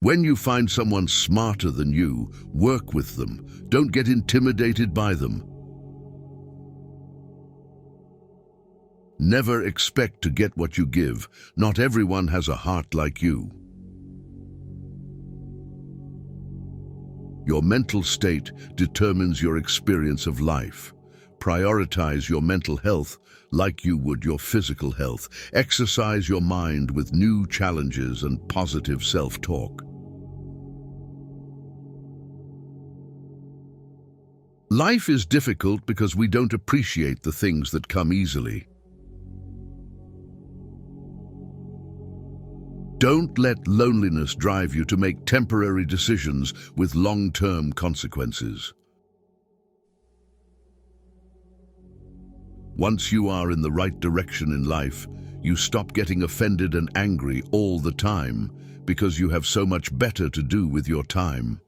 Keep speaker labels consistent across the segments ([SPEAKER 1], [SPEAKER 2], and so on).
[SPEAKER 1] When you find someone smarter than you, work with them. Don't get intimidated by them. Never expect to get what you give. Not everyone has a heart like you. Your mental state determines your experience of life. Prioritize your mental health like you would your physical health. Exercise your mind with new challenges and positive self-talk. Life is difficult because we don't appreciate the things that come easily. Don't let loneliness drive you to make temporary decisions with long-term consequences. Once you are in the right direction in life, you stop getting offended and angry all the time because you have so much better to do with your time.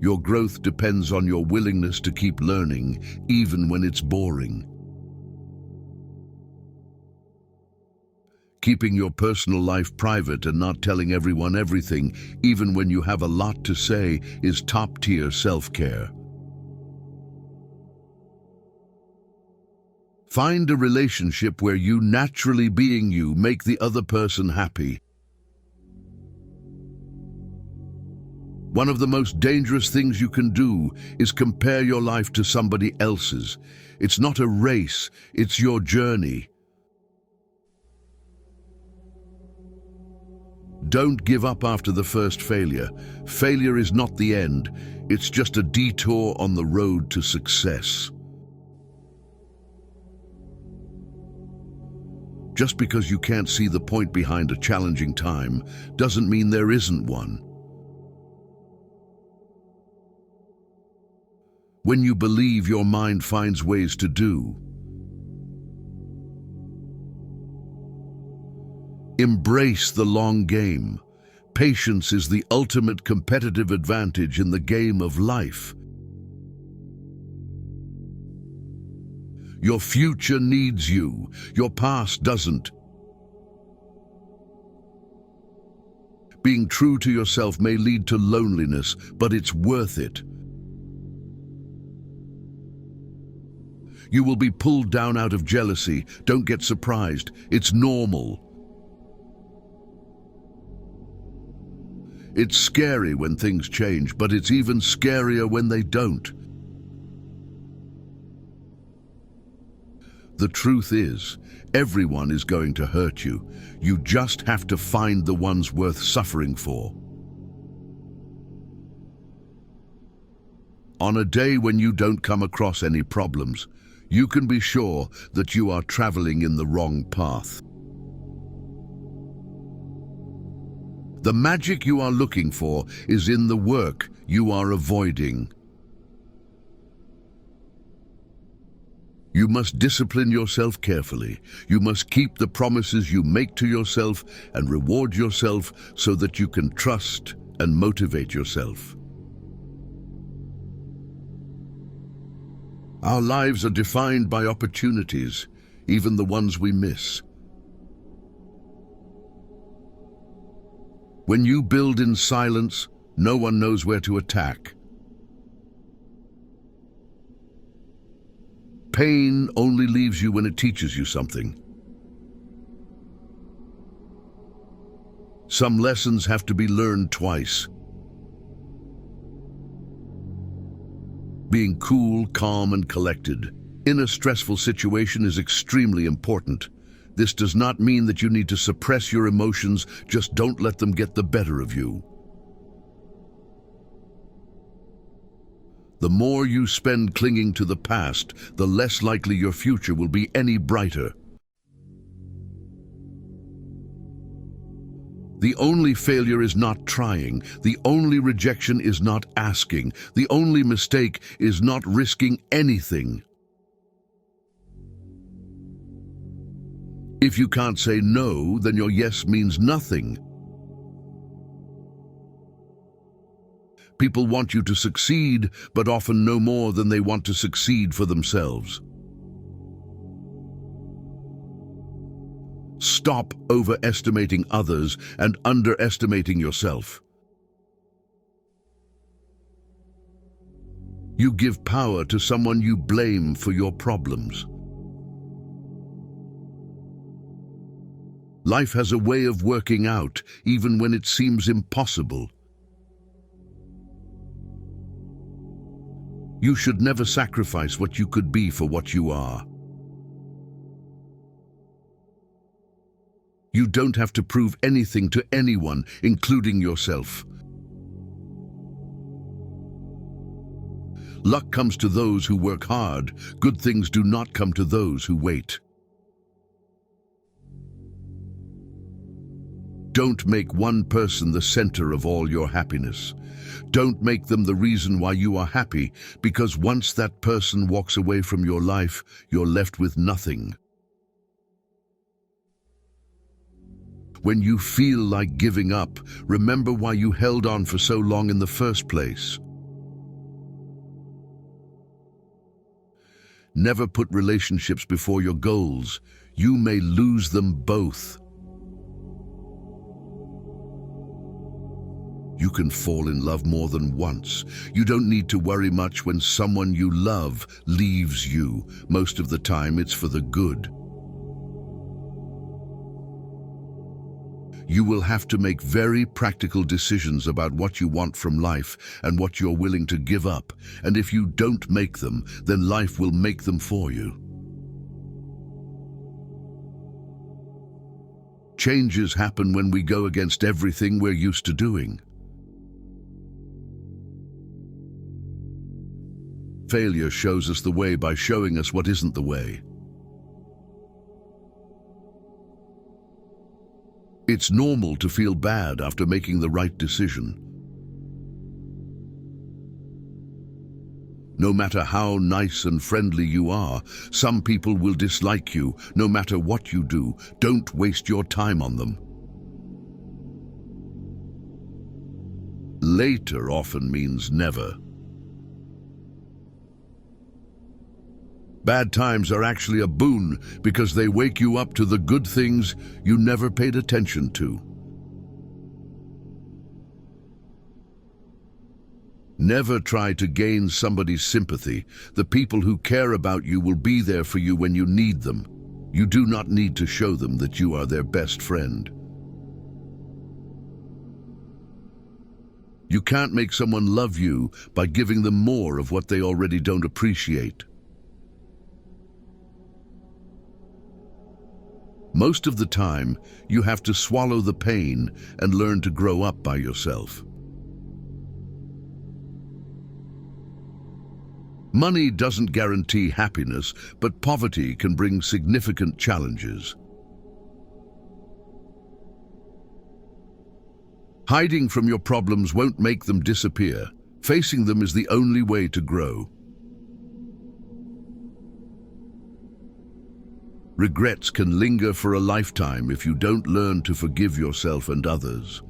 [SPEAKER 1] Your growth depends on your willingness to keep learning, even when it's boring. Keeping your personal life private and not telling everyone everything, even when you have a lot to say, is top-tier self-care. Find a relationship where you, naturally being you, make the other person happy. One of the most dangerous things you can do is compare your life to somebody else's. It's not a race, it's your journey. Don't give up after the first failure. Failure is not the end, it's just a detour on the road to success. Just because you can't see the point behind a challenging time doesn't mean there isn't one. When you believe, your mind finds ways to do. Embrace the long game. Patience is the ultimate competitive advantage in the game of life. Your future needs you. Your past doesn't. Being true to yourself may lead to loneliness, but it's worth it. You will be pulled down out of jealousy. Don't get surprised. It's normal. It's scary when things change, but it's even scarier when they don't. The truth is, everyone is going to hurt you. You just have to find the ones worth suffering for. On a day when you don't come across any problems, you can be sure that you are traveling in the wrong path. The magic you are looking for is in the work you are avoiding. You must discipline yourself carefully. You must keep the promises you make to yourself and reward yourself so that you can trust and motivate yourself. Our lives are defined by opportunities, even the ones we miss. When you build in silence, no one knows where to attack. Pain only leaves you when it teaches you something. Some lessons have to be learned twice. Being cool, calm, and collected in a stressful situation is extremely important. This does not mean that you need to suppress your emotions, just don't let them get the better of you. The more you spend clinging to the past, the less likely your future will be any brighter. The only failure is not trying. The only rejection is not asking. The only mistake is not risking anything. If you can't say no, then your yes means nothing. People want you to succeed, but often no more than they want to succeed for themselves. Stop overestimating others and underestimating yourself. You give power to someone you blame for your problems. Life has a way of working out, even when it seems impossible. You should never sacrifice what you could be for what you are. You don't have to prove anything to anyone, including yourself. Luck comes to those who work hard. Good things do not come to those who wait. Don't make one person the center of all your happiness. Don't make them the reason why you are happy, because once that person walks away from your life, you're left with nothing. When you feel like giving up, remember why you held on for so long in the first place. Never put relationships before your goals. You may lose them both. You can fall in love more than once. You don't need to worry much when someone you love leaves you. Most of the time, it's for the good. You will have to make very practical decisions about what you want from life and what you're willing to give up. And if you don't make them, then life will make them for you. Changes happen when we go against everything we're used to doing. Failure shows us the way by showing us what isn't the way. It's normal to feel bad after making the right decision. No matter how nice and friendly you are, some people will dislike you, no matter what you do. Don't waste your time on them. Later often means never. Bad times are actually a boon because they wake you up to the good things you never paid attention to. Never try to gain somebody's sympathy. The people who care about you will be there for you when you need them. You do not need to show them that you are their best friend. You can't make someone love you by giving them more of what they already don't appreciate. Most of the time, you have to swallow the pain and learn to grow up by yourself. Money doesn't guarantee happiness, but poverty can bring significant challenges. Hiding from your problems won't make them disappear. Facing them is the only way to grow. Regrets can linger for a lifetime if you don't learn to forgive yourself and others.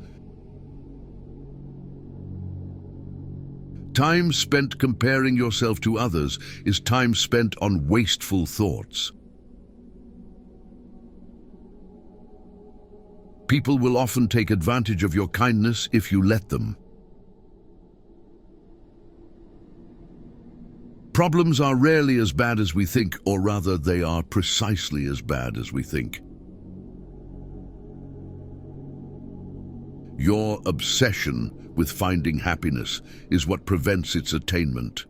[SPEAKER 1] Time spent comparing yourself to others is time spent on wasteful thoughts. People will often take advantage of your kindness if you let them. Problems are rarely as bad as we think, or rather, they are precisely as bad as we think. Your obsession with finding happiness is what prevents its attainment.